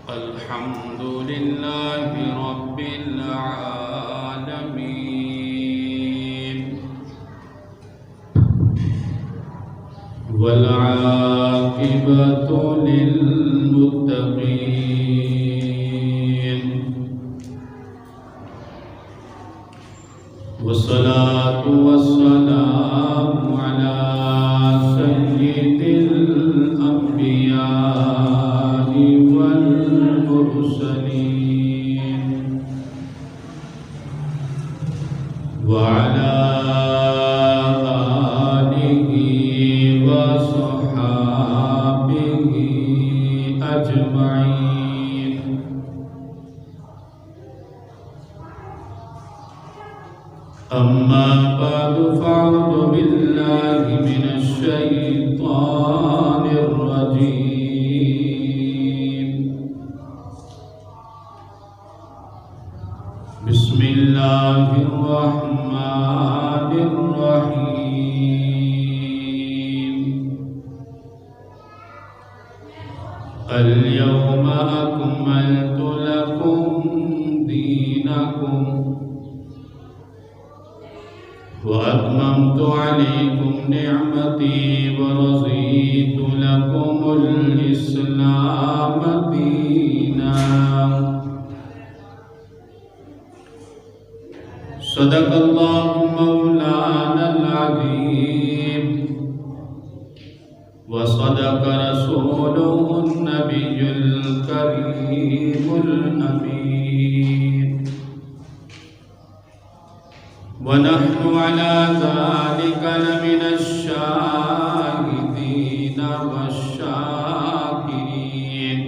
الحمد لله رب العالمين والعاقبة للمتقين والصلاة والسلام على سيد الأنبياء والمرسلين وعلى آله وصحابه أجمعين. أما بعد فأعوذ بالله من الشيطان الرجيم. بسم الله الرحمن الرحيم. اليوم أكملت لكم دينكم وأتممت عليكم نعمتي ورضيت لكم الإسلام دينا. صدق الله مولانا العظيم وصدق رسوله النبي الكريم الأمين. ونحن على ذلك لمن الشاهدين والشاكرين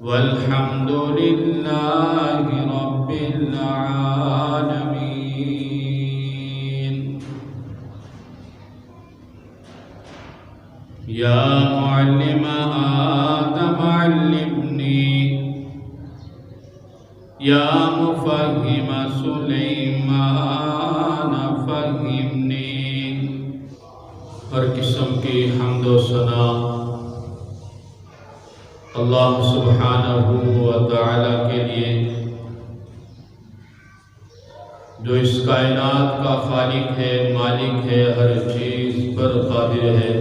والحمد لله رب العالمين. يا معلم آدم علمني یا مفہم سلیمان فہمنی. ہر قسم کی حمد و ثنا اللہ سبحانہ و تعالی کے لیے جو اس کائنات کا خالق ہے، مالک ہے، ہر چیز پر قادر ہے.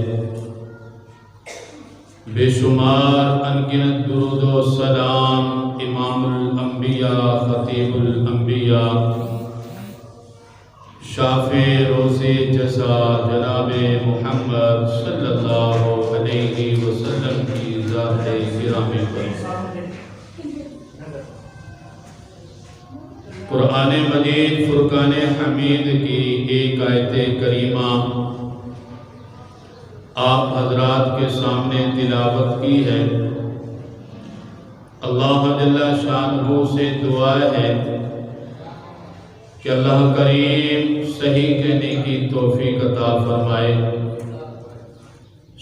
بے شمار انگنت درود و سلام امام الانبیاء خطیب الانبیاء شافع روز جزا جناب محمد صلی اللہ علیہ وسلم کی ذات گرامی پر. قرآن مجید فرقان حمید کی ایک آیت کریمہ آپ حضرات کے سامنے تلاوت کی ہے. اللہ جل شانہ سے دعا ہے کہ اللہ کریم صحیح کہنے کی توفیق عطا فرمائے،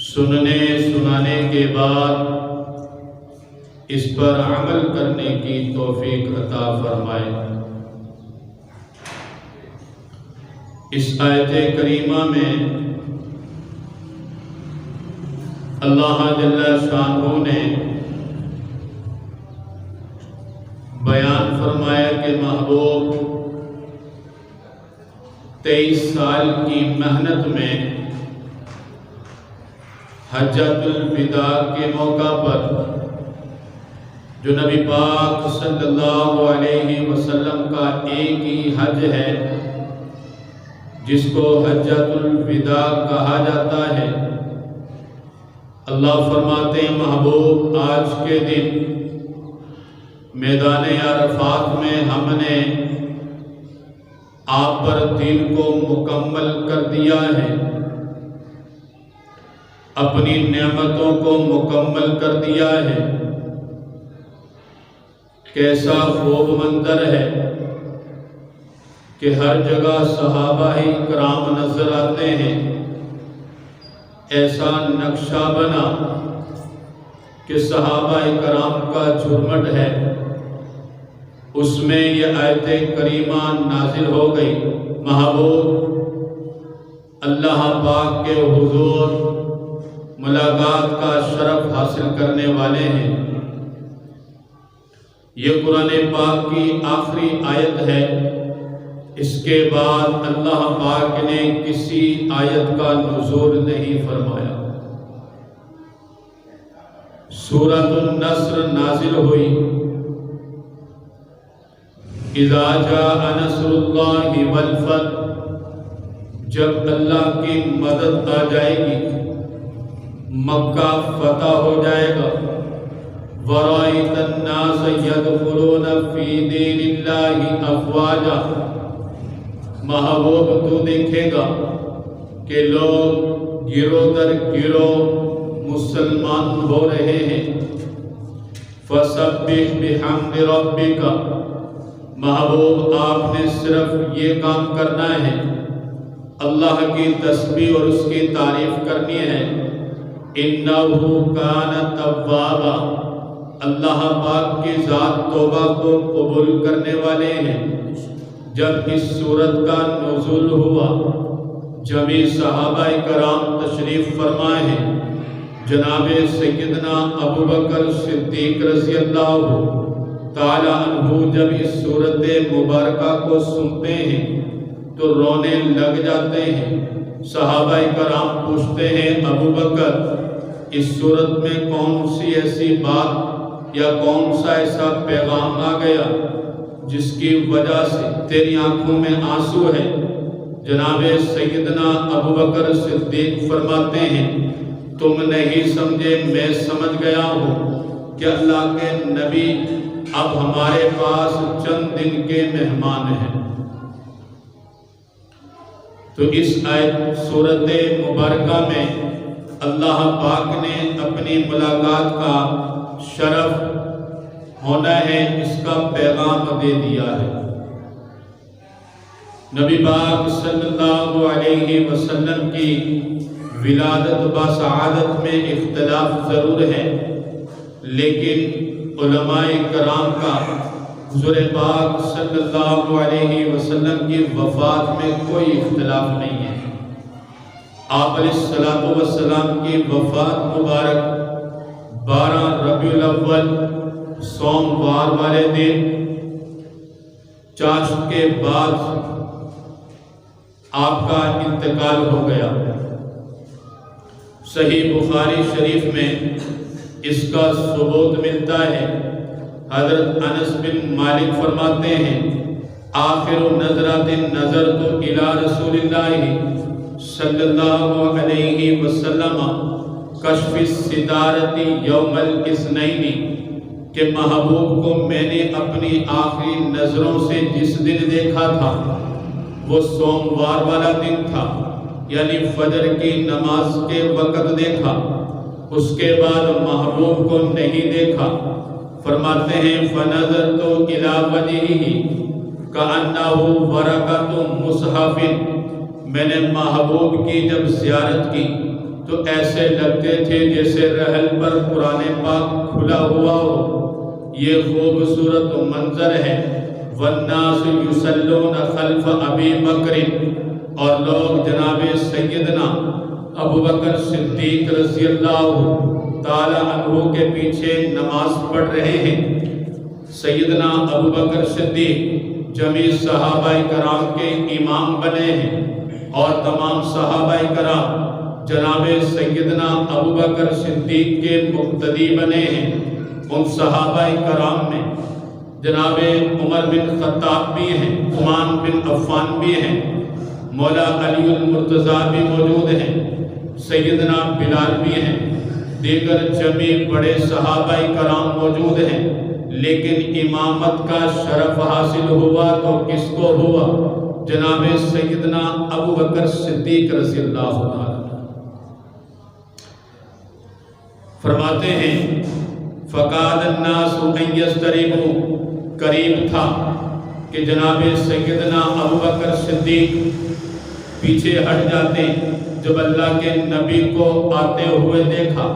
سننے سنانے کے بعد اس پر عمل کرنے کی توفیق عطا فرمائے. اس آیت کریمہ میں اللہ جل شانہ نے بیان فرمایا کہ محبوب 23 سال کی محنت میں حجۃ الوداع کے موقع پر جو نبی پاک صلی اللہ علیہ وسلم کا ایک ہی حج ہے جس کو حجۃ الوداع کہا جاتا ہے، اللہ فرماتے ہیں محبوب آج کے دن میدان عرفات میں ہم نے آپ پر دین کو مکمل کر دیا ہے، اپنی نعمتوں کو مکمل کر دیا ہے. کیسا خوب منظر ہے کہ ہر جگہ صحابہ کرام نظر آتے ہیں. ایسا نقشہ بنا کہ صحابہ کرام کا جھرمٹ ہے، اس میں یہ آیت کریمہ نازل ہو گئی. محبوب اللہ پاک کے حضور ملاقات کا شرف حاصل کرنے والے ہیں. یہ قرآن پاک کی آخری آیت ہے۔ اس کے بعد اللہ پاک نے کسی آیت کا نزول نہیں فرمایا۔ سورۃ النصر نازل ہوئی، اذا جاء نصر اللہ والفتح، جب اللہ کی مدد آ جائے گی، مکہ فتح ہو جائے گا، وَرَأَيْتَ النَّاسَ يَدْخُلُونَ فِي دِينِ اللَّهِ أَفْوَاجًا، محبوب تو دیکھے گا کہ لوگ گروہ در گروہ مسلمان ہو رہے ہیں۔ فَسَبِّحْ بِحَمْدِ رَبِّكَ، محبوب آپ نے صرف یہ کام کرنا ہے، اللہ کی تسبیح اور اس کی تعریف کرنی ہے۔ إِنَّهُ كَانَ تَوَّابًا، اللہ پاک کی ذات توبہ کو قبول کرنے والے ہیں۔ جب اس سورت کا نزول ہوا، جميع صحابہ کرام تشریف فرمائے ہیں۔ جناب سیدنا ابو بکر صدیق رضی اللہ تعالی عنہ جب اس سورت مبارکہ کو سنتے ہیں تو رونے لگ جاتے ہیں۔ صحابہ کرام پوچھتے ہیں، ابو بکر اس سورت میں کون سی ایسی بات یا کون سا ایسا پیغام آ گیا جس کی وجہ سے تیری آنکھوں میں آنسو ہے؟ جناب سیدنا ابو بکر صدیق فرماتے ہیں، تم نہیں سمجھے، میں سمجھ گیا ہوں کہ اللہ کے نبی اب ہمارے پاس چند دن کے مہمان ہیں۔ تو اس آیت سورت مبارکہ میں اللہ پاک نے اپنی ملاقات کا شرف ہونا ہے اس کا پیغام دے دیا ہے۔ نبی پاک صلی اللہ علیہ وسلم کی ولادت با سعادت میں اختلاف ضرور ہے، لیکن علماء کرام کا حضور پاک صلی اللہ علیہ وسلم کی وفات میں کوئی اختلاف نہیں ہے۔ آپ علیہ السلام کی وفات مبارک 12 ربیع الاول سوموار والے دن چاشت کے بعد آپ کا انتقال ہو گیا۔ صحیح بخاری شریف میں اس کا ثبوت ملتا ہے۔ حضرت انس بن مالک فرماتے ہیں، آخر نظرات نظرت الی رسول اللہ صلی اللہ علیہ وسلم کشف الستارۃ یوم الاثنین، کہ محبوب کو میں نے اپنی آخری نظروں سے جس دن دیکھا تھا وہ سوموار والا دن تھا، یعنی فجر کی نماز کے وقت دیکھا، اس کے بعد محبوب کو نہیں دیکھا۔ فرماتے ہیں فَنَظَرْتُ إِلَىٰ وَجْهِهِ كَأَنَّهُ وَرَقَةُ مُصْحَفٍ، میں نے محبوب کی جب زیارت کی تو ایسے لگتے تھے جیسے رحل پر قرآن پاک کھلا ہوا ہو۔ یہ خوبصورت منظر ہے۔ وَالنَّاسُ يُصَلُّونَ خَلْفَ أَبِي بَكْرٍ، اور لوگ جناب سیدنا ابو بکر صدیق رضی اللہ تعالی عنہ کے پیچھے نماز پڑھ رہے ہیں۔ سیدنا ابو بکر صدیق جميع صحابہ کرام کے امام بنے ہیں، اور تمام صحابہ کرام جناب سیدنا ابو بکر صدیق کے مقتدی بنے ہیں۔ ان صحابہ کرام میں جناب عمر بن خطاب بھی ہیں، عثمان بن عفان بھی ہیں، مولا علی المرتضیٰ بھی موجود ہیں، سیدنا بلال بھی ہیں، دیگر جميع بڑے صحابہ کرام موجود ہیں۔ لیکن امامت کا شرف حاصل ہوا تو کس کو ہوا؟ جناب سیدنا ابو بکر صدیق رضی اللہ عنہ۔ فرماتے ہیں فَقَادَ النَّاسُ أَن يَسْتَرِبُوا، قریب تھا کہ جناب سیدنا ابو بکر صدیق پیچھے ہٹ جاتے جب اللہ کے نبی کو آتے ہوئے دیکھا۔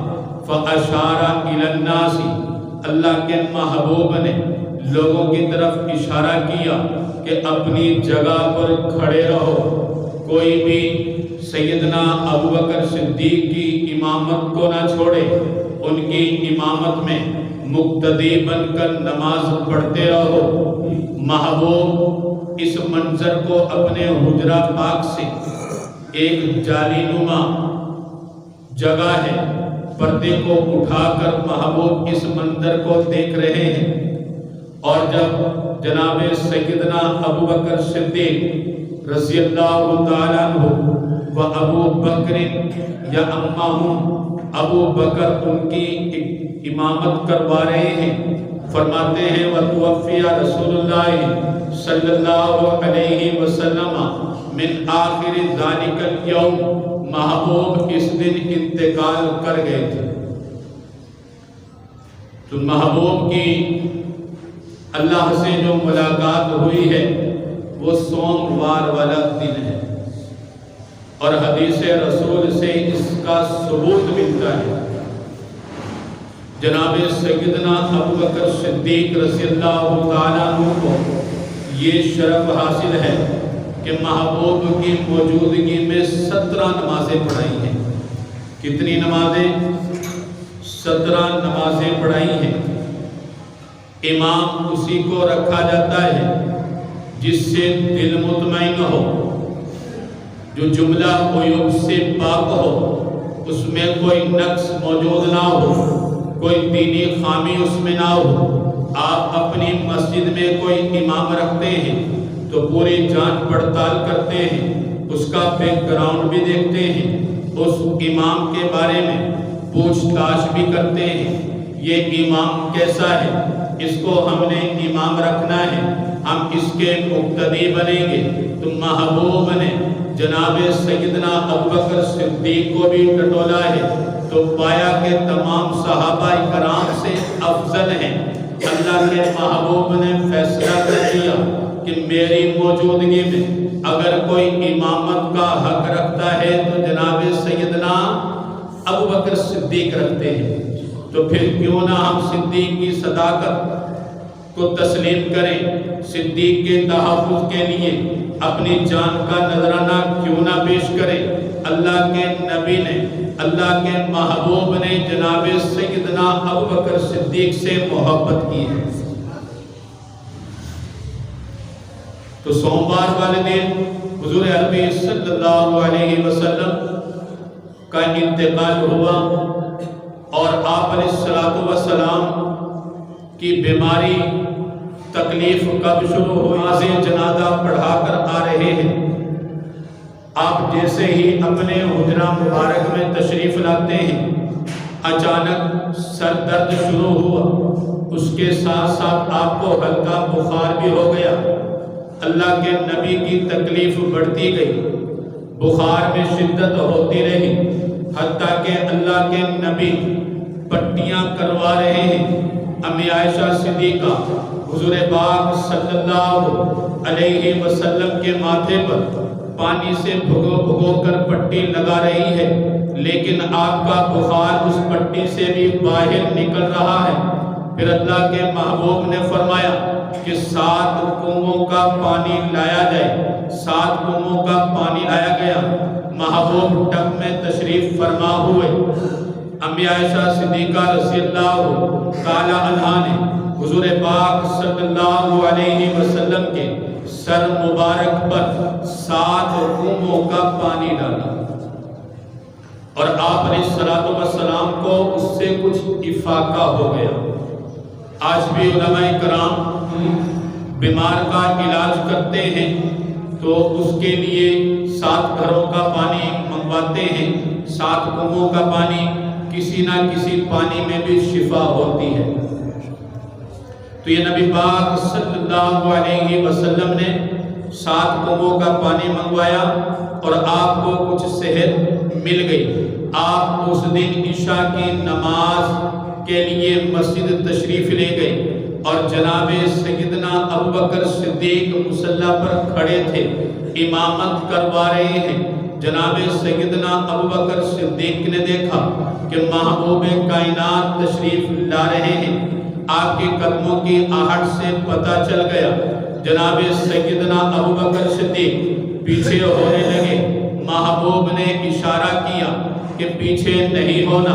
فَأَشَارَ إِلَى النَّاسِ، اللہ کے محبوب نے لوگوں کی طرف اشارہ کیا کہ اپنی جگہ پر کھڑے رہو، کوئی بھی سیدنا ابو بکر صدیق کی امامت کو نہ چھوڑے، ان کی امامت میں مقتدی بن کر نماز پڑھتے رہو۔ محبوب اس منظر کو اپنے حجرہ پاک سے، ایک جالی نما جگہ ہے، پردے کو اٹھا کر محبوب اس منظر کو دیکھ رہے ہیں، اور جب جناب سیدنا ابو بکر صدیق رضی اللہ تعالیٰ عنہ و ابو بکر یا امہم ابو بکر ان کی امامت کروا رہے ہیں، فرماتے ہیں وَتُوَفِّيَ رسول اللہ صلی اللہ علیہ وسلم من آخر ذَلِكَ الْيَوْمِ، محبوب اس دن انتقال کر گئے تھے۔ تو محبوب کی اللہ سے جو ملاقات ہوئی ہے وہ سوموار والا دن ہے، اور حدیث رسول سے اس کا ثبوت ملتا ہے۔ جناب سیدنا ابو بکر صدیق رضی اللہ تعالیٰ عنہ کو یہ شرف حاصل ہے کہ محبوب کی موجودگی میں 17 نمازیں پڑھائی ہیں۔ کتنی نمازیں؟ 17 نمازیں پڑھائی ہیں۔ امام اسی کو رکھا جاتا ہے جس سے دل مطمئن ہو، جو جملہ عیوب سے پاک ہو، اس میں کوئی نقص موجود نہ ہو، کوئی دینی خامی اس میں نہ ہو۔ آپ اپنی مسجد میں کوئی امام رکھتے ہیں تو پوری جانچ پڑتال کرتے ہیں، اس کا بیک گراؤنڈ بھی دیکھتے ہیں، اس امام کے بارے میں پوچھ تاچھ بھی کرتے ہیں، یہ امام کیسا ہے، اس کو ہم نے امام رکھنا ہے، ہم اس کے مقتدی بنیں گے۔ تو محبوب نے جناب سیدنا ابو بکر صدیق کو بھی ٹٹولا ہے، تو پایا کہ تمام صحابہ کرام سے افضل ہیں۔ اللہ کے محبوب نے فیصلہ کر دیا کہ میری موجودگی میں اگر کوئی امامت کا حق رکھتا ہے تو جناب سیدنا ابو بکر صدیق رکھتے ہیں، تو پھر کیوں نہ ہم صدیق کی صداقت کو تسلیم کریں، صدیق کے تحفظ کے لیے اپنی جان کا نذرانہ کیوں نہ پیش کریں۔ اللہ کے نبی نے، اللہ کے محبوب نے جناب سیدنا ابو بکر صدیق سے محبت کی ہے۔ تو سوموار والے دن حضور عربی صلی اللہ علیہ وسلم کا انتقال ہوا، اور آپ علیہ السلام کی بیماری تکلیف کب شروع ہوئی؟ نماز جنازہ پڑھا کر آ رہے ہیں، آپ جیسے ہی اپنے حجرہ مبارک میں تشریف لاتے ہیں، اچانک سر درد شروع ہوا، اس کے ساتھ ساتھ آپ کو ہلکا بخار بھی ہو گیا۔ اللہ کے نبی کی تکلیف بڑھتی گئی، بخار میں شدت ہوتی رہی، حتیٰ کہ اللہ کے نبی پٹیاں کروا رہے ہیں۔ امی عائشہ صدیقہ حضور پاک صلی اللہ علیہ وسلم کے ماتھے پر پانی سے بھگو کر پٹی لگا رہی ہے، لیکن آپ کا بخار اس پٹی سے بھی باہر نکل رہا ہے۔ پھر اللہ کے محبوب نے فرمایا کہ 7 کنووں کا پانی لایا جائے۔ 7 کنووں کا پانی لایا گیا، محبوب ٹب میں تشریف فرما ہوئے۔ امی عائشہ صدیقہ رضی اللہ تعالی عنہا نے حضور پاک صلی اللہ علیہ وسلم کے سر مبارک پر 7 کنووں کا پانی ڈالا، اور آپ علیہ السلام کو اس سے کچھ افاقہ ہو گیا۔ آج بھی علماء کرام بیمار کا علاج کرتے ہیں تو اس کے لیے 7 گھروں کا پانی منگواتے ہیں، 7 کنووں کا پانی، کسی نہ کسی پانی میں بھی شفا ہوتی ہے۔ تو یہ نبی پاک صلی اللہ علیہ وسلم نے 7 کنووں کا پانی منگوایا اور آپ کو کچھ صحت مل گئی۔ آپ اس دن عشاء کی نماز کے لیے مسجد تشریف لے گئے، اور جناب سیدنا ابو بکر صدیق مصلی پر کھڑے تھے، امامت کروا رہے ہیں۔ جناب سیدنا ابو بکر صدیق نے دیکھا کہ محبوب کائنات تشریف لا رہے ہیں۔ آپ کے قدموں کی آہٹ سے پتہ چل گیا، جناب سیدنا ابو بکر صدیق پیچھے ہونے لگے۔ محبوب نے اشارہ کیا کہ کہ پیچھے نہیں ہونا۔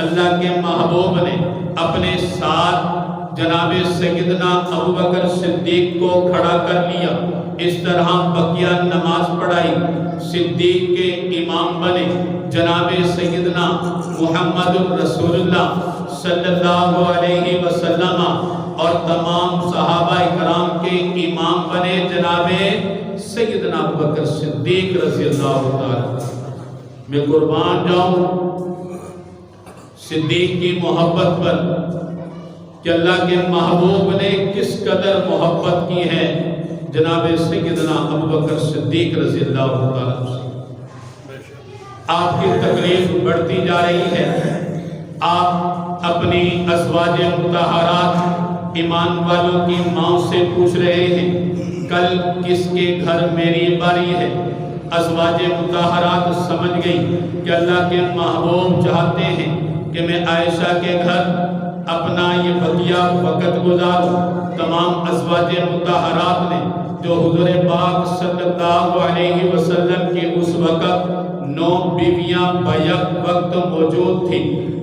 اللہ کے محبوب نے اپنے ساتھ جناب سیدنا ابوبکر صدیق کو کھڑا کر لیا، اس طرح بقیہ نماز پڑھائی، صدیق کے امام بنے جناب سیدنا محمد رسول اللہ صلی اللہ علیہ وسلم، اور تمام صحابہ کرام کے امام بنے جناب سیدنا ابوبکر صدیق رضی اللہ تعالی۔ میں قربان جاؤں صدیق کی محبت پر کہ اللہ کے محبوب نے کس قدر محبت کی ہے جناب سیدنا ابوبکر صدیق رضی اللہ تعالی۔ آپ کی تکلیف بڑھتی جا رہی ہے، آپ اپنی ازواج مطہرات ایمان والوں کی ماں سے پوچھ رہے ہیں کل کس کے گھر میری باری ہے۔ ازواج مطہرات سمجھ گئی کہ اللہ کے محبوب چاہتے ہیں کہ میں عائشہ کے گھر اپنا یہ بقیہ وقت گزاروں۔ تمام ازواج مطہرات نے جو حضور پاک صلی اللہ علیہ وسلم کی اس وقت 9 بیویاں بیک وقت موجود تھی،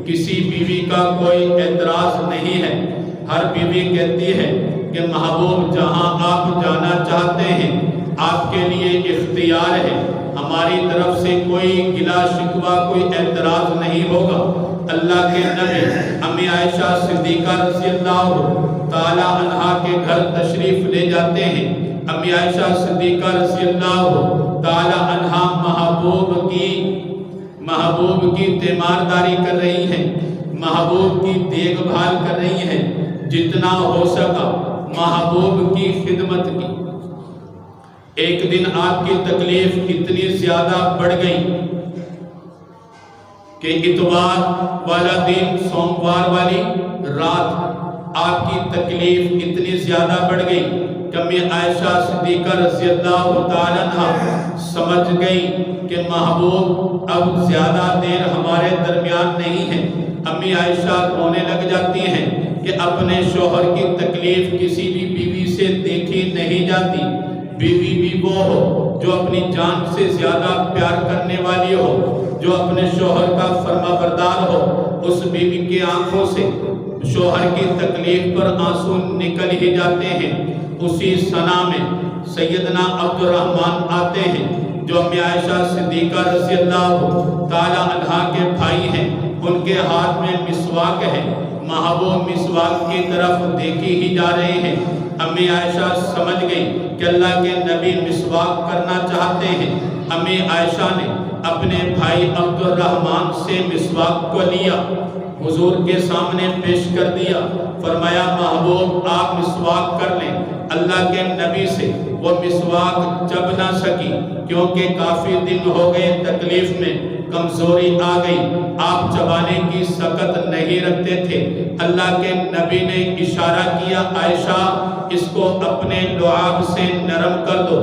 کسی بیوی کا کوئی اعتراض نہیں ہے۔ ہر بیوی کہتی ہے کہ محبوب جہاں آپ جانا چاہتے ہیں آپ کے لیے اختیار ہے، ہماری طرف سے کوئی گلہ شکوہ کوئی اعتراض نہیں ہوگا۔ اللہ کے نبی امی عائشہ صدیقہ رضی اللہ تعالی عنہا کے گھر تشریف لے جاتے ہیں۔ امی عائشہ صدیقہ رضی اللہ تعالی عنہا محبوب کی تیمارداری کر رہی ہیں، محبوب کی دیکھ بھال کر رہی ہیں، جتنا ہو سکا محبوب کی خدمت کی۔ ایک دن آپ کی تکلیف اتنی زیادہ بڑھ گئی کہ اتوار والا دن سوموار والی رات آپ کی تکلیف اتنی زیادہ بڑھ گئی کہ امی عائشہ صدیقہ رضی اللہ تعالی عنہ سمجھ گئی کہ محبوب اب زیادہ دیر ہمارے درمیان نہیں ہے۔ امی عائشہ رونے لگ جاتی ہیں کہ اپنے شوہر کی تکلیف کسی بھی بیوی سے دیکھی نہیں جاتی۔ بیوی بھی وہ ہو جو اپنی جان سے زیادہ پیار کرنے والی ہو، جو اپنے شوہر کا فرما بردار ہو، اس بیوی کی آنکھوں سے شوہر کی تکلیف پر آنسو نکل ہی جاتے ہیں۔ اسی ثنا میں سیدنا عبد الرحمن آتے ہیں جو امی عائشہ صدیقہ رضی اللہ تعالی عنہا کے بھائی ہیں، ان کے ہاتھ میں مسواک ہے، محبوب مسواک کی طرف دیکھی ہی جا رہے ہیں۔ امی عائشہ سمجھ گئی کہ اللہ کے نبی مسواک کرنا چاہتے ہیں۔ امی عائشہ نے اپنے بھائی عبد الرحمن سے مسواک کو لیا، حضور کے سامنے پیش کر دیا، فرمایا محبوب آپ مسواک کر لیں۔ اللہ کے نبی سے وہ مسواک چب نہ سکی کیونکہ کافی دن ہو گئے تکلیف میں، کمزوری آ گئی، آپ چبانے کی سکت نہیں رکھتے تھے۔ اللہ کے نبی نے اشارہ کیا عائشہ اس کو اپنے لعاب سے نرم کر دو۔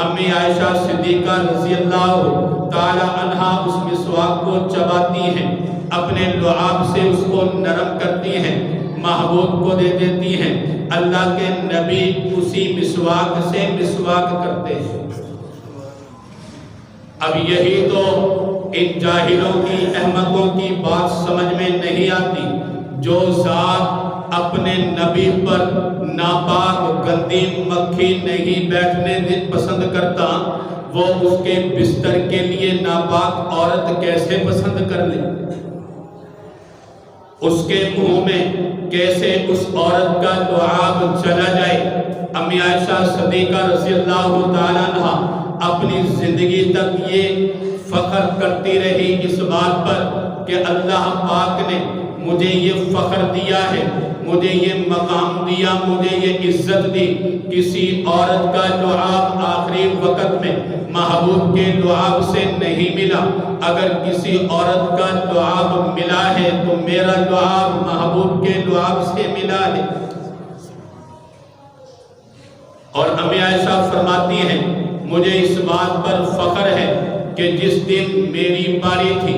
امی عائشہ صدیقہ رضی اللہ تعالی عنہا اس مسواک کو چباتی ہیں، اپنے لعاب سے اس کو نرم کرتی ہیں، محبوب کو دے دیتی ہیں۔ اللہ کے نبی اسی مسواک سے مسواک کرتے ہیں۔ اب یہی تو ان جاہلوں کی احمقوں کی بات سمجھ میں نہیں آتی، جو ذات اپنے نبی پر ناپاک گندی مکھی نہیں بیٹھنے پسند کرتا، وہ اس کے بستر کے لیے ناپاک عورت کیسے پسند کر لے؟ اس کے منہ میں کیسے اس عورت کا لعاب چلا جائے؟ امی عائشہ صدیقہ رضی اللہ تعالیٰ عنہ اپنی زندگی تک یہ فخر کرتی رہی اس بات پر کہ اللہ پاک نے مجھے یہ فخر دیا ہے، مجھے یہ مقام دیا، مجھے یہ عزت دی۔ کسی عورت کا لعاب آخری وقت میں محبوب کے لعاب سے نہیں ملا۔ اگر کسی عورت کا لعاب ملا ہے تو میرا لعاب محبوب کے لعاب سے ملا ہے۔ اور امی عائشہ فرماتی ہیں مجھے اس بات پر فخر ہے کہ جس دن میری باری تھی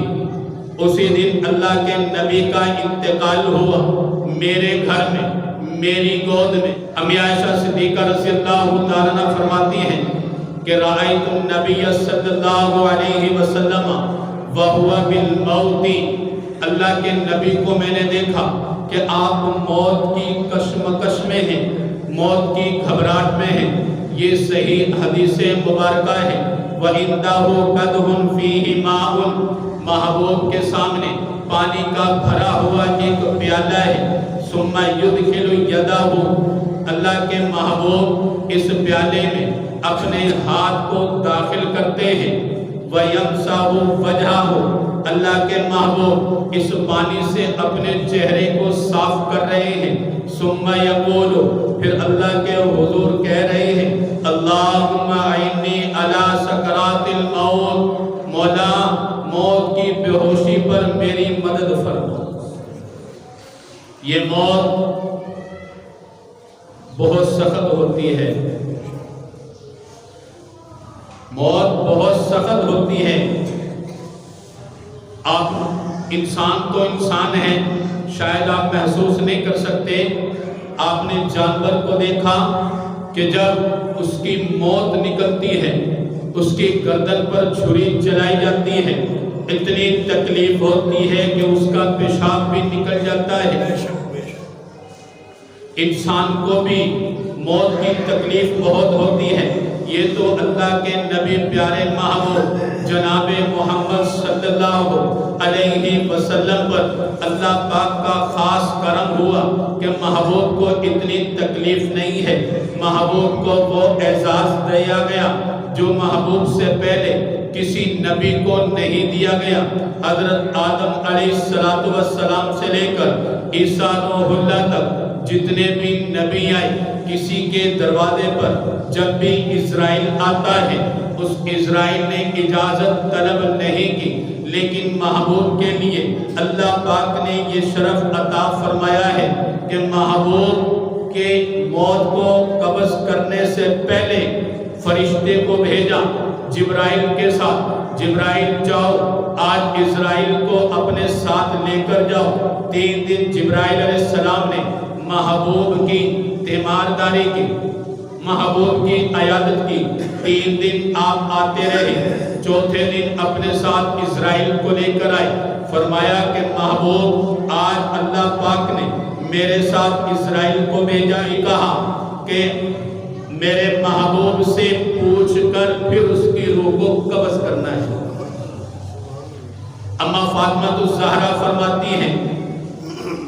اسی دن اللہ کے نبی کا انتقال ہوا میرے گھر میں، میری گود میں۔ امی عائشہ صدیقہ رضی اللہ تعالیٰ عنہ فرماتی ہیں کہ رأیت النبی صلی اللہ علیہ وسلم وَهُوَ بِالْمَوْتِ، اللہ کے نبی کو میں نے دیکھا کہ آپ موت کی کشمکش میں ہیں، موت کی گھبراہٹ میں ہیں۔ یہ صحیح حدیث مبارکہ ہے۔ وَإِنْدَهُ قَدْحٌ فِيهِ مَاءٌ، محبوب کے سامنے پانی کا بھرا ہوا ایک پیالہ ہے۔ ثُمَّ يُدْخِلُ يَدَهُ، اللہ کے محبوب اس پیالے میں اپنے ہاتھ کو داخل کرتے ہیں۔ وَيَمْسَحُ وَجْهَهُ، اللہ کے محبوب اس پانی سے اپنے چہرے کو صاف کر رہے ہیں۔ ثُمَّ يَقُولُ، پھر اللہ کے حضور کہہ رہے ہیں اللہم اعنی علی سکرات الموت، مولا موت کی بے ہوشی پر میری مدد فرما۔ یہ موت بہت سخت ہوتی ہے، موت بہت سخت ہوتی ہے۔ آپ انسان تو انسان ہیں، شاید آپ محسوس نہیں کر سکتے۔ آپ نے جانور کو دیکھا کہ جب اس کی موت نکلتی ہے، اس کی گردن پر چھری چلائی جاتی ہے، اتنی تکلیف ہوتی ہے کہ اس کا پیشاب بھی نکل جاتا ہے۔ انسان کو بھی موت کی تکلیف بہت ہوتی ہے۔ یہ تو اللہ کے نبی پیارے محبوب جناب محمد صلی اللہ علیہ وسلم پر اللہ پاک کا خاص کرم ہوا کہ محبوب کو اتنی تکلیف نہیں ہے۔ محبوب کو وہ اعزاز دیا گیا جو محبوب سے پہلے کسی نبی کو نہیں دیا گیا۔ حضرت آدم علیہ السلام سے لے کر عیسیٰ روح اللہ تک جتنے بھی نبی آئے، کسی کے دروازے پر جب بھی اسرائیل آتا ہے اس اسرائیل نے اجازت طلب نہیں کی، لیکن محبوب کے لیے اللہ پاک نے یہ شرف عطا فرمایا ہے کہ محبوب کے موت کو قبض کرنے سے پہلے فرشتے کو بھیجا جبرائیل کے ساتھ، جبرائیل جاؤ آج اسرائیل کو اپنے ساتھ لے کر جاؤ۔ 3 دن جبرائیل علیہ السلام نے محبوب کی تیمارداری کی، محبوب کی عیادت کی۔ 3 دن آپ آتے رہے، چوتھے دن اپنے ساتھ اسرائیل کو لے کر آئے۔ فرمایا کہ محبوب آج اللہ پاک نے میرے ساتھ اسرائیل کو بھیجا، ہی کہا کہ میرے محبوب سے پوچھ کر پھر اس کی روح کو قبض کرنا ہے۔ اما فاطمہ الزہرا فرماتی ہیں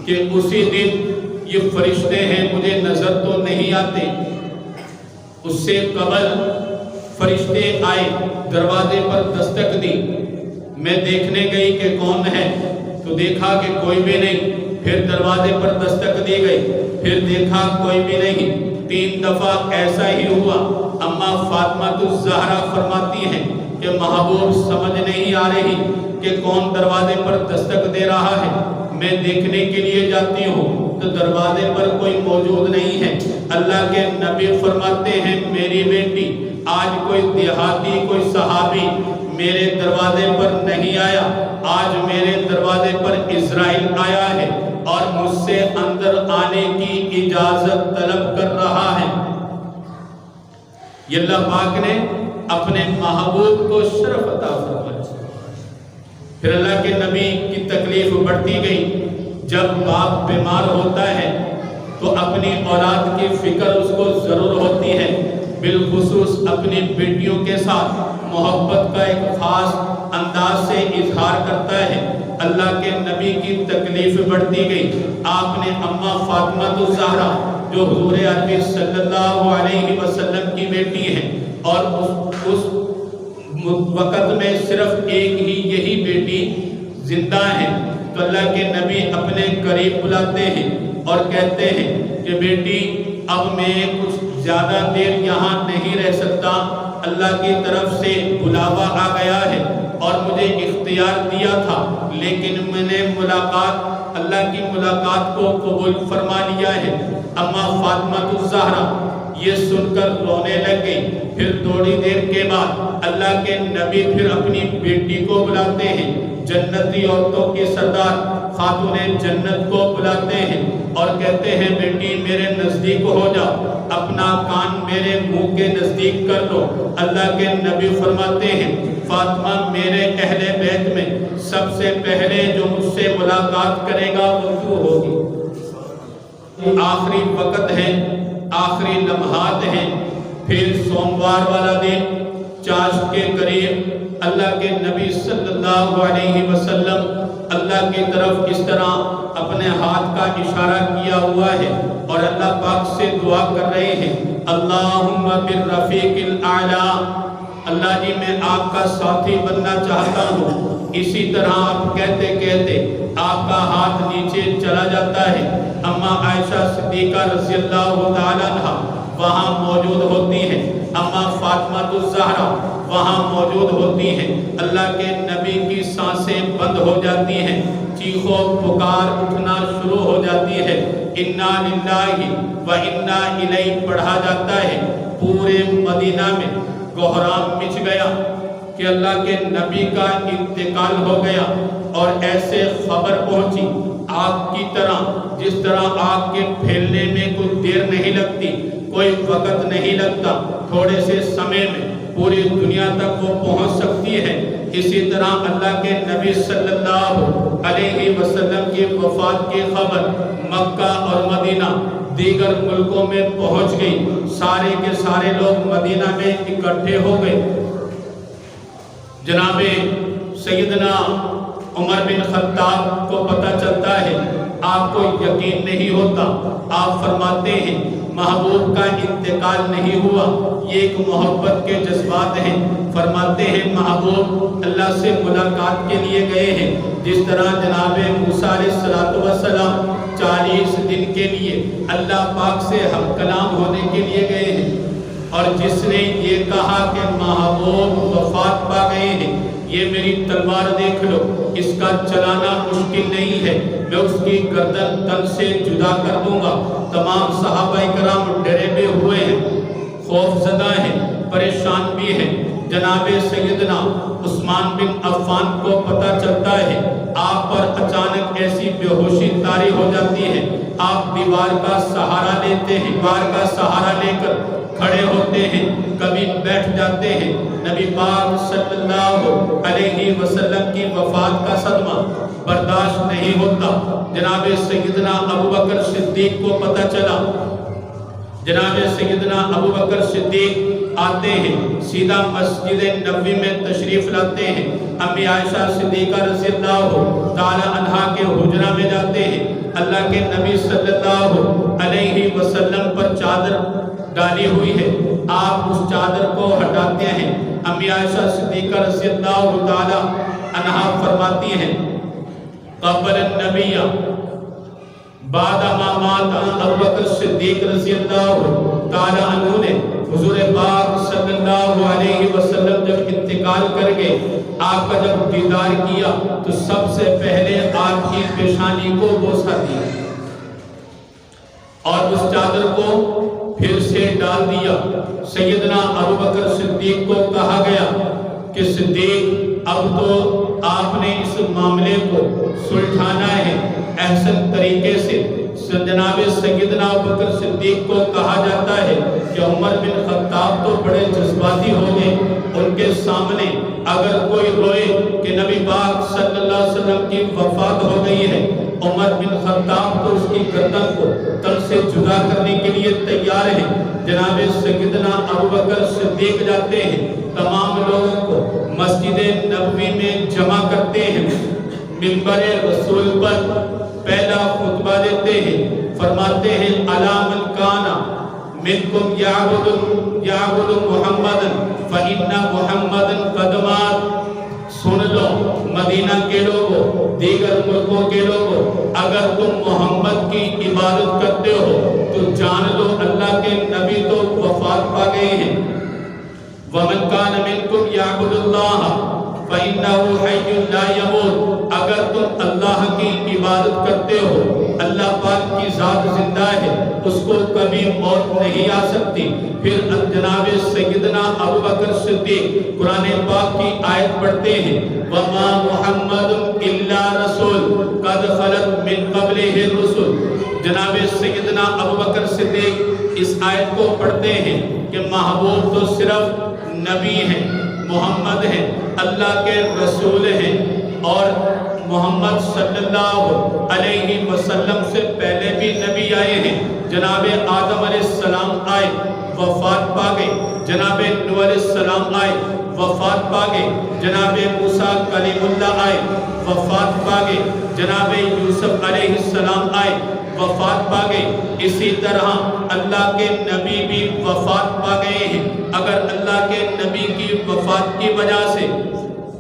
کہ اسی دن یہ فرشتے ہیں مجھے نظر تو نہیں آتے، اس سے قبل فرشتے آئے، دروازے پر دستک دی، میں دیکھنے گئی کہ کون ہے تو دیکھا کہ کوئی بھی نہیں، پھر دروازے پر دستک دی گئی، پھر دیکھا کوئی بھی نہیں، 3 دفعہ ایسا ہی ہوا۔ اما فاطمہ الزہرا فرماتی ہیں کہ محبوب سمجھ نہیں آ رہی کہ کون دروازے پر دستک دے رہا ہے، میں دیکھنے کے لیے جاتی ہوں تو دروازے پر کوئی موجود نہیں ہے۔ اللہ کے نبی فرماتے ہیں میری بیٹی آج کوئی دیہاتی کوئی صحابی میرے دروازے پر نہیں آیا، آج میرے دروازے پر اسرائیل آیا ہے اور مجھ سے اندر آنے کی اجازت طلب کر رہا ہے۔ یہ اللہ پاک نے اپنے محبوب کو شرف عطا فرمایا۔ پھر اللہ کے نبی کی تکلیف بڑھتی گئی۔ جب باپ بیمار ہوتا ہے تو اپنی اولاد کی فکر اس کو ضرور ہوتی ہے، بالخصوص اپنی بیٹیوں کے ساتھ محبت کا ایک خاص انداز سے اظہار کرتا ہے۔ اللہ کے نبی کی تکلیف بڑھتی گئی۔ آپ نے اما فاطمہ الزہرا جو حضور عربی صلی اللہ علیہ وسلم کی بیٹی ہیں اور اس وقت میں صرف ایک ہی یہی بیٹی زندہ ہے، تو اللہ کے نبی اپنے قریب بلاتے ہیں اور کہتے ہیں کہ بیٹی اب میں کچھ زیادہ دیر یہاں نہیں رہ سکتا، اللہ کی طرف سے بلاوا آ گیا ہے اور مجھے اختیار دیا تھا، لیکن میں نے اللہ کی ملاقات کو قبول فرما لیا ہے۔ اما فاطمہ الزہرا یہ سن کر رونے لگ گئی۔ پھر تھوڑی دیر کے بعد اللہ کے نبی پھر اپنی بیٹی کو بلاتے ہیں، جنتی عورتوں کی سردار خاتون جنت کو بلاتے ہیں اور کہتے ہیں بیٹی میرے نزدیک ہو جا، اپنا کان میرے منہ کے نزدیک کر لو۔ اللہ کے نبی فرماتے ہیں فاطمہ میرے اہل بیت میں سب سے پہلے جو مجھ سے ملاقات کرے گا وہ تو ہوگی۔ آخری وقت ہے، آخری لمحات ہیں۔ پھر سوموار والا دن چاشت کے قریب اللہ کے نبی صلی اللہ علیہ وسلم اللہ کی طرف اس طرح اپنے ہاتھ کا اشارہ کیا ہوا ہے اور اللہ پاک سے دعا کر رہے ہیں اللہم بالرفیق الاعلیٰ، اللہ جی میں آپ کا ساتھی بننا چاہتا ہوں۔ اسی طرح آپ کہتے کہتے آپ کا ہاتھ نیچے چلا جاتا ہے۔ اماں عائشہ صدیقہ رضی اللہ تعالیٰ عنہ وہاں موجود ہوتی ہیں، اماں فاطمہ الزہرا وہاں موجود ہوتی ہیں۔ اللہ کے نبی کی سانسیں بند ہو جاتی ہیں، چیخو پکار اٹھنا شروع ہو جاتی ہے، انا للہ و انا الیہ پڑھا جاتا ہے۔ پورے مدینہ میں کوہرام مچ گیا کہ اللہ کے نبی کا انتقال ہو گیا، اور ایسے خبر پہنچی آگ کی طرح، جس طرح آگ کے پھیلنے میں کوئی دیر نہیں لگتی، کوئی وقت نہیں لگتا، تھوڑے سے سمے میں پوری دنیا تک وہ پہنچ سکتی ہے۔ اسی طرح اللہ کے نبی صلی اللہ علیہ وسلم کی وفات کی خبر مکہ اور مدینہ دیگر ملکوں میں پہنچ گئی، سارے کے سارے لوگ مدینہ میں اکٹھے ہو گئے۔ جناب سیدنا عمر بن خطاب کو پتہ چلتا ہے، آپ کو یقین نہیں ہوتا، آپ فرماتے ہیں محبوب کا انتقال نہیں ہوا، یہ ایک محبت کے جذبات ہیں۔ فرماتے ہیں محبوب اللہ سے ملاقات کے لیے گئے ہیں، جس طرح جناب موسیٰ علیہ السلام 40 دن کے لیے اللہ پاک سے ہم کلام ہونے کے لیے گئے ہیں، اور جس نے یہ کہا کہ محبوب وفات پا گئے ہیں، یہ میری تلوار دیکھ لو، اس کا چلانا مشکل نہیں ہے، میں اس کی گردن تن سے جدا کر دوں گا۔ تمام صحابہ کرام ڈرے ہوئے ہوئے ہیں، خوف زدہ ہیں، پریشان بھی ہیں۔ جناب سیدنا عثمان بن عفان کو پتہ چلتا ہے، آپ پر اچانک ایسی بے ہوشی طاری ہو جاتی ہے، آپ دیوار کا سہارا لیتے ہیں، دیوار کا سہارا لے کر کھڑے ہوتے ہیں، کبھی بیٹھ جاتے ہیں۔ نبی پاک صلی اللہ علیہ وسلم کی وفات کا صدمہ برداشت نہیں ہوتا۔ جناب سیدنا ابوبکر صدیق کو پتہ چلا، جناب سیدنا ابوبکر صدیق آتے ہیں، سیدھا مسجد نبوی میں تشریف لاتے ہیں، امی عائشہ صدیقہ رضی اللہ تعالی عنہا کے حجرہ میں جاتے ہیں۔ اللہ کے نبی صلی اللہ علیہ وسلم پر چادر ڈالی ہوئی ہے، آپ اس چادر کو ہٹاتے ہیں۔ امی عائشہ صدیقہ رضی اللہ تعالی عنہا فرماتی ہیں قبل النبی بعد ما مات ابوبکر صدیق رضی اللہ تعالی عنہ نے حضور پاک صلی اللہ علیہ وسلم جب انتقال کر گئے، آپ کا جب دیدار کیا تو سب سے پہلے آپ کی پیشانی کو بوسہ دیا اور اس چادر کو پھر سے ڈال دیا۔ سیدنا ابوبکر صدیق کو کہا گیا کہ صدیق اب تو آپ نے اس معاملے کو سلجھانا ہے احسن طریقے سے۔ جناب سیدنا ابوبکر صدیق کو کہا جاتا ہے کہ عمر بن خطاب تو بڑے جذباتی ہو گئے، ان کے سامنے اگر کوئی روئے کہ نبی پاک صلی اللہ علیہ وسلم کی وفات ہو گئی ہے، عمر بن خطاب تو اس کی گردن کو تن سے جدا کرنے کے لیے تیار ہیں۔ جناب سیدنا ابوبکر صدیق جاتے ہیں، تمام لوگوں کو مسجد نبوی میں جمع کرتے ہیں، منبر رسول پر پہلا خطبہ دیتے ہیں، فرماتے ہیں الا من کان منکم یعبد محمدا فإن محمدا قد مات۔ سن لو مدینہ کے لوگوں، دیگر ملکوں کے لوگوں، اگر تم محمد کی عبادت کرتے ہو تو جان لو اللہ کے نبی تو وفات پا گئے ہیں۔ وَمَنْ كَانَ مِنْكُمْ يَعْبُدُ اللَّهَ فَإِنَّهُ حَيٌّ لَا يَمُوتُ۔ اگر تم اللہ کی عبادت کرتے ہو، اللہ پاک کی ذات زندہ ہے، اس کو کبھی موت نہیں آ سکتی۔ پھر جناب سیدنا ابوبکر صدیق قرآن پاک کی آیت پڑھتے ہیں وَمَا مُحَمَّدٌ إِلَّا رَسُولٌ قَدْ خَلَتْ مِن قَبْلِهِ الرُّسُلُ۔ جناب سیدنا ابوبکر صدیق اس آیت کو پڑھتے ہیں کہ محبوب تو صرف نبی ہیں، محمد ہیں، اللہ کے رسول ہیں، اور محمد صلی اللہ علیہ وسلم سے پہلے بھی نبی آئے ہیں۔ جناب آدم علیہ السلام آئے، وفات پا گئے۔ جناب نوح علیہ السلام آئے، وفات پا گئے۔ جناب موسیٰ کلیم اللہ آئے، وفات پا گئے۔ جناب یوسف علیہ السلام آئے، وفات پا گئے۔ اسی طرح اللہ کے نبی بھی وفات پا گئے ہیں۔ اگر اللہ کے نبی کی وفات کی وجہ سے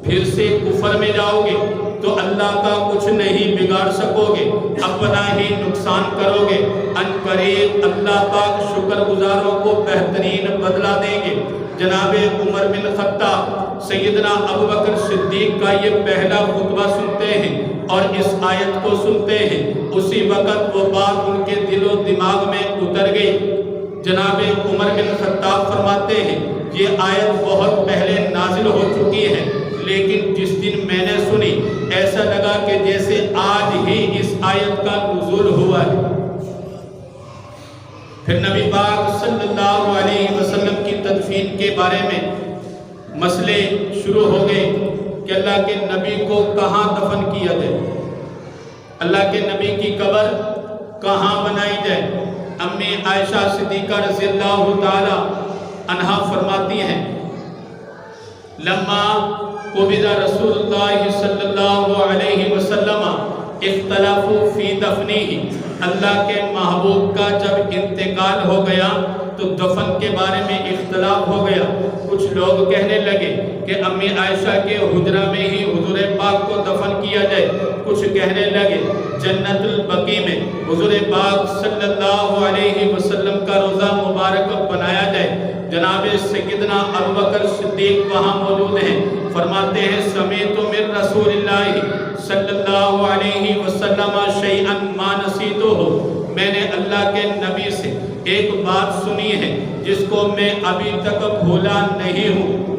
پھر سے کفر میں جاؤ گے تو اللہ کا کچھ نہیں بگاڑ سکو گے، اپنا ہی نقصان کرو گے۔ ان قریب اللہ پاک شکر گزاروں کو بہترین بدلہ دیں گے۔ جناب عمر بن خطاب سیدنا ابوبکر صدیق کا یہ پہلا خطبہ سنتے ہیں اور اس آیت کو سنتے ہیں، اسی وقت وہ بات ان کے دل و دماغ میں اتر گئی۔ جناب عمر بن خطاب فرماتے ہیں یہ آیت بہت پہلے نازل ہو چکی ہے، لیکن جس دن میں نے سنی ایسا لگا کہ جیسے آج ہی اس آیت کا نزول ہوا ہے۔ پھر نبی پاک صلی اللہ علیہ وسلم کی تدفین کے بارے میں مسئلے شروع ہو گئے کہ اللہ کے نبی کو کہاں دفن کیا جائے، اللہ کے نبی کی قبر کہاں بنائی جائے۔ امی عائشہ صدیقہ رضی اللہ تعالی عنہا فرماتی ہیں لما قبض رسول اللہ صلی اللہ علیہ وسلم اختلافوا فی دفنہ، اللہ کے محبوب کا جب انتقال ہو گیا تو دفن کے بارے میں اختلاف ہو گیا۔ کچھ لوگ کہنے لگے کہ امی عائشہ کے حجرہ میں ہی حضور پاک کو دفن کیا جائے، کچھ کہنے لگے جنت البقیع میں حضور پاک صلی اللہ علیہ وسلم کا روضہ مبارک بنایا جائے۔ جناب سیدنا ابوبکر صدیق وہاں موجود ہیں، فرماتے ہیں سمیت من رسول اللہ صلی اللہ علیہ وسلم شیئا ما نسیتہ، میں نے اللہ کے نبی سے ایک بات سنی ہے جس کو میں ابھی تک بھولا نہیں ہوں۔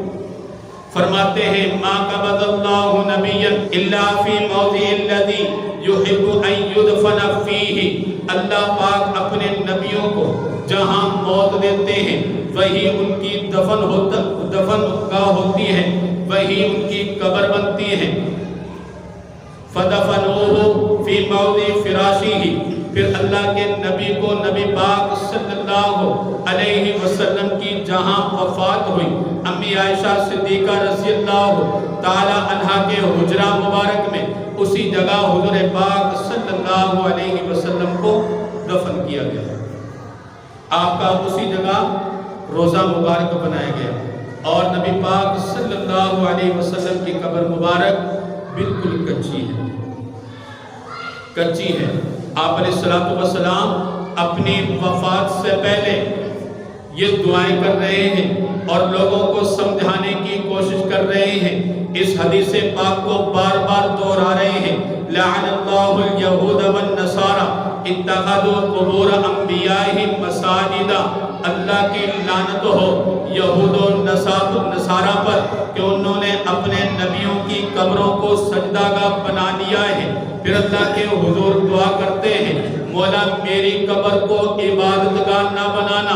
فرماتے ہیں ما قبض اللہ نبیا الا فی موضع الذی یحب ان یدفن فیہ، اللہ پاک اپنے نبیوں کو جہاں موت دیتے ہیں وہی ان کی دفن گاہ ہوتی ہے، وہی ان کی قبر بنتی ہے۔ فدفنوہ فی موضع فراشہ، پھر اللہ کے نبی کو نبی پاک صلی اللہ علیہ وسلم کی جہاں وفات ہوئی امی عائشہ صدیقہ رضی اللہ تعالی عنہا کے حجرہ مبارک میں اسی جگہ حضور پاک صلی اللہ علیہ وسلم کو دفن کیا گیا۔ آپ کا اسی جگہ روضہ مبارک بنایا گیا اور نبی پاک صلی اللہ علیہ وسلم کی قبر مبارک بالکل کچی ہے۔ آپ علیہ السلام اپنی وفات سے پہلے یہ دعائیں کر رہے ہیں اور لوگوں کو سمجھانے کی کوشش کر رہے ہیں، اس حدیث پاک کو بار بار دہرا رہے ہیں لعن اللہ الیہود والنصارى اتخذوا قبور انبیائہم مساجدا، اللہ کی لعنت ہو یہود و نصارہ پر کہ انہوں نے اپنے نبیوں کی قبروں کو سجدہ گاہ بنا لیا ہے۔ پھر اللہ کے حضور دعا کرتے ہیں مولا میری قبر کو عبادت گاہ نہ بنانا،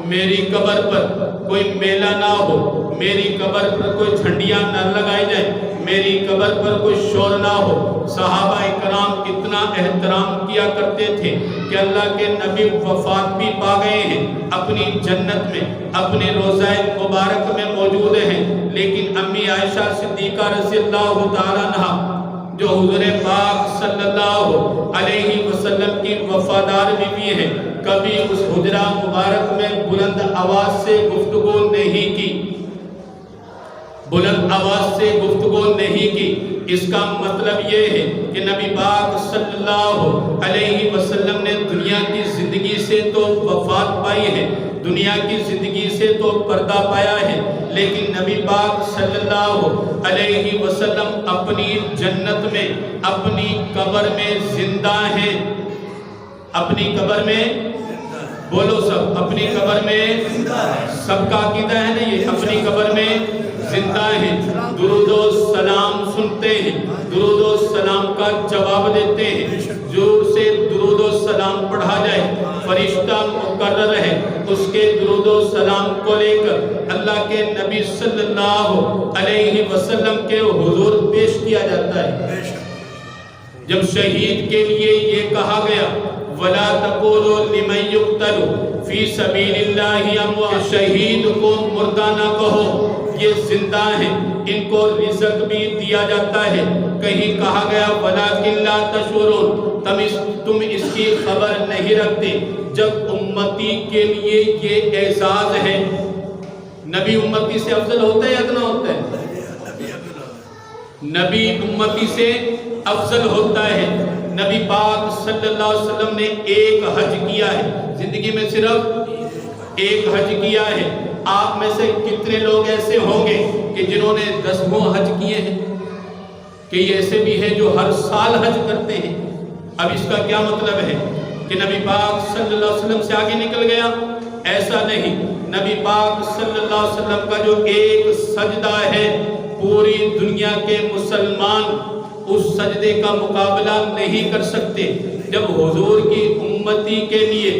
میری قبر پر کوئی میلہ نہ ہو، میری قبر پر کوئی جھنڈیاں نہ لگائی جائیں، میری قبر پر کوئی شور نہ ہو۔ صحابہ اکرام اتنا احترام کیا کرتے تھے کہ اللہ کے نبی وفات بھی پا گئے ہیں، اپنی جنت میں اپنے روضہ مبارک میں موجود ہیں، لیکن امی عائشہ صدیقہ رضی اللہ تعالیٰ عنہا جو حضور پاک صلی اللہ علیہ وسلم کی وفادار بیوی ہیں، کبھی اس حجرہ مبارک میں بلند آواز سے گفتگو نہیں کی، بلند آواز سے گفتگو نہیں کی۔ اس کا مطلب یہ ہے کہ نبی پاک صلی اللہ علیہ وسلم نے دنیا کی زندگی سے تو وفات پائی ہے، دنیا کی زندگی سے تو پردہ پایا ہے، لیکن نبی پاک صلی اللہ علیہ وسلم اپنی جنت میں اپنی قبر میں زندہ ہیں، اپنی قبر میں بولو سب اپنی قبر میں سب کا عقیدہ ہے نا یہ اپنی قبر میں زندہ ہیں درود و سلام سنتے ہیں درود و سلام کا جواب دیتے ہیں زور سے درود و سلام پڑھا جائے فرشتہ مقرر ہے اس کے درود و سلام کو لے کر اللہ کے نبی صلی اللہ علیہ وسلم کے حضور پیش کیا جاتا ہے جب شہید کے لیے یہ کہا گیا وَلَا تَقُولُوا لِمَنْ يُقْتَلُ فِي سَبِيلِ اللَّهِ أَمْوَاتٌ شہید کو مردہ نہ کہو یہ زندہ ہیں ان کو رزق بھی دیا جاتا ہے کہیں کہا گیا وَلَكِنْ لَا تَشْعُرُونَ تم اس کی خبر نہیں رکھتے جب امتی کے لیے یہ اعزاز ہے نبی امتی سے افضل ہوتا ہے یا اتنا ہوتا ہے نبی امتی سے افضل ہوتا ہے نبی پاک صلی اللہ علیہ وسلم نے ایک حج کیا ہے زندگی میں صرف ایک حج کیا ہے آپ میں سے کتنے لوگ ایسے ہوں گے کہ جنہوں نے 10 حج کیے ہیں کہ یہ ایسے بھی ہیں جو ہر سال حج کرتے ہیں اب اس کا کیا مطلب ہے کہ نبی پاک صلی اللہ علیہ وسلم سے آگے نکل گیا ایسا نہیں نبی پاک صلی اللہ علیہ وسلم کا جو ایک سجدہ ہے پوری دنیا کے مسلمان اس سجدے کا مقابلہ نہیں کر سکتے جب حضور کی امتی کے لیے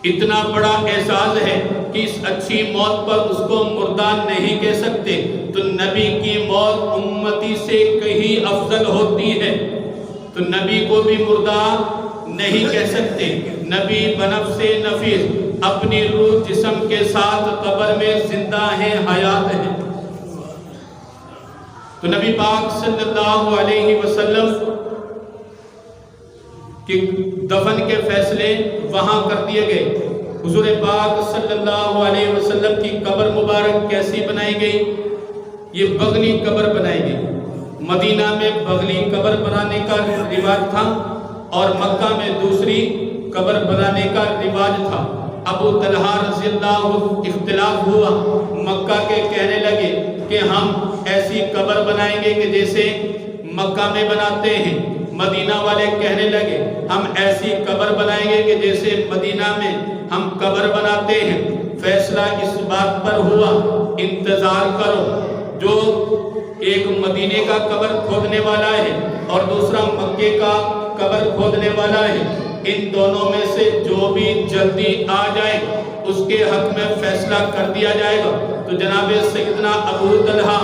اتنا بڑا اعزاز ہے کہ اس اچھی موت پر اس کو مردہ نہیں کہہ سکتے تو نبی کی موت امتی سے کہیں افضل ہوتی ہے تو نبی کو بھی مردہ نہیں کہہ سکتے نبی بنفس نفیس اپنی روح جسم کے ساتھ قبر میں زندہ ہیں حیات ہیں تو نبی پاک صلی اللہ علیہ وسلم کی دفن کے فیصلے وہاں کر دیے گئے حضور پاک صلی اللہ علیہ وسلم کی قبر مبارک کیسی بنائی گئی یہ بغلی قبر بنائی گئی مدینہ میں بغلی قبر بنانے کا رواج تھا اور مکہ میں دوسری قبر بنانے کا رواج تھا ابو طلحہ رضی اللہ اختلاف ہوا مکہ کے کہنے لگے کہ ہم ایسی قبر بنائیں گے کہ جیسے مکہ میں بناتے ہیں مدینہ والے کہنے لگے ہم ایسی قبر بنائیں گے کہ جیسے مدینہ میں ہم قبر بناتے ہیں فیصلہ اس بات پر ہوا انتظار کرو جو ایک مدینے کا قبر کھودنے والا ہے اور دوسرا مکے کا قبر کھودنے والا ہے ان دونوں میں سے جو بھی جلدی آ جائے اس کے حق میں فیصلہ کر دیا جائے گا تو جناب سیدنا ابو طلحہ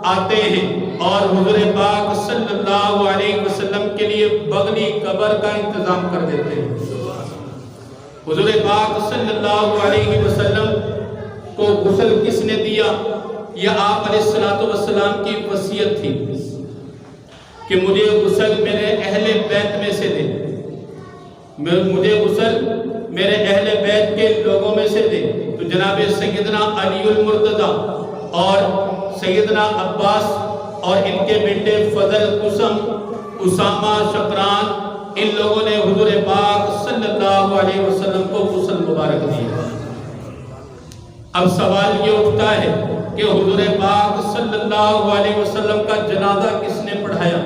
آتے ہیں اور حضور پاک صلی اللہ علیہ وسلم کے لیے بغلی قبر کا انتظام کر دیتے ہیں حضور پاک صلی اللہ علیہ وسلم کو غسل کس نے دیا یہ آپ علیہ السلام کی وصیت تھی کہ مجھے غسل میرے اہل بیت میں سے دے مجھے غسل میرے اہل بیت کے لوگوں میں سے دے تو جناب سیدنا علی المرتضی اور سیدنا عباس اور ان کے بیٹے فضل قسم اسامہ شکران ان لوگوں نے حضور پاک صلی اللہ علیہ وسلم کو غسل مبارک دیا اب سوال یہ اٹھتا ہے کہ حضور پاک صلی اللہ علیہ وسلم کا جنازہ کس نے پڑھایا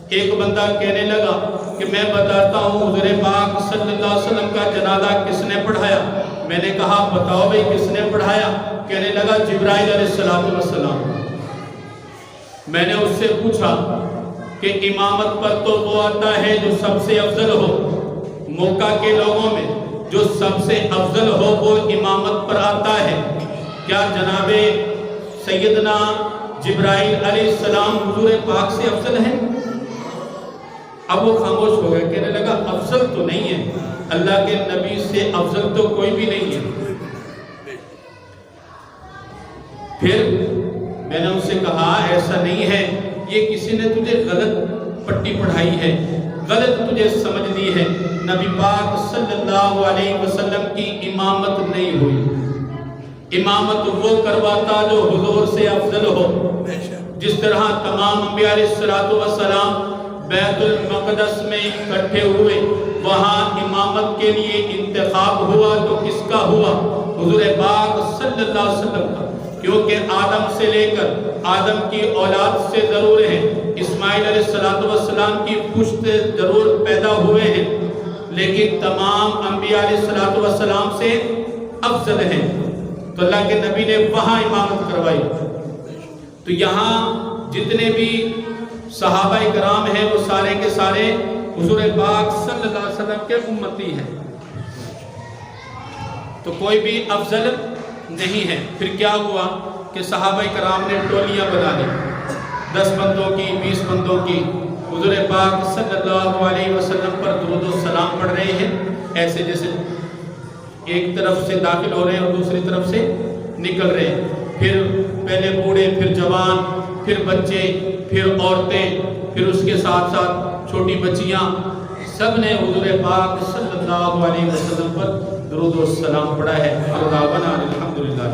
ایک بندہ کہنے لگا کہ میں بتاتا ہوں حضور پاک صلی اللہ علیہ وسلم کا جنازہ کس نے پڑھایا میں نے کہا بتاؤ بھئی کس نے پڑھایا کہنے لگا جبرائیل علیہ السلام میں نے اس سے پوچھا کہ امامت پر تو وہ آتا ہے جو سب سے افضل ہو موقع کے لوگوں میں جو سب سے افضل ہو وہ امامت پر آتا ہے کیا جناب سیدنا جبرائیل علیہ السلام حضور پاک سے افضل ہیں اب وہ خاموش ہو گئے کہنے لگا افضل تو نہیں ہے اللہ کے نبی سے افضل تو کوئی بھی نہیں ہے پھر میں نے ان سے کہا ایسا نہیں ہے یہ کسی نے تجھے غلط پٹی پڑھائی ہے غلط تجھے سمجھ دی ہے نبی پاک صلی اللہ علیہ وسلم کی امامت نہیں ہوئی امامت وہ کرواتا جو حضور سے افضل ہو جس طرح تمام انبیاء علیہ السلام بیت المقدس میں اکٹھے ہوئے وہاں امامت کے لیے انتخاب ہوا تو کس کا ہوا حضور پاک صلی اللہ علیہ وسلم کا کیونکہ آدم سے لے کر آدم کی اولاد سے ضرور ہیں اسماعیل علیہ السلام کی پشت ضرور پیدا ہوئے ہیں لیکن تمام انبیاء علیہ السلام سے افضل ہیں، تو اللہ کے نبی نے وہاں امامت کروائی۔ تو یہاں جتنے بھی صحابہ کرام ہیں وہ سارے کے سارے حضور پاک صلی اللہ علیہ وسلم کے امتی ہیں، تو کوئی بھی افضل نہیں ہے۔ پھر کیا ہوا کہ صحابہ کرام نے ٹولیاں بنا لی، 10 بندوں کی، 20 بندوں کی، حضور پاک صلی اللہ علیہ وسلم پر درود و سلام پڑھ رہے ہیں، ایسے جیسے ایک طرف سے داخل ہو رہے ہیں اور دوسری طرف سے نکل رہے ہیں۔ پھر پہلے بوڑھے، پھر جوان، پھر بچے، پھر عورتیں، پھر اس کے ساتھ ساتھ چھوٹی بچیاں، سب نے حضور پاک صلی اللہ علیہ وسلم پر درود و سلام پڑھا ہے۔ الحمدللہ۔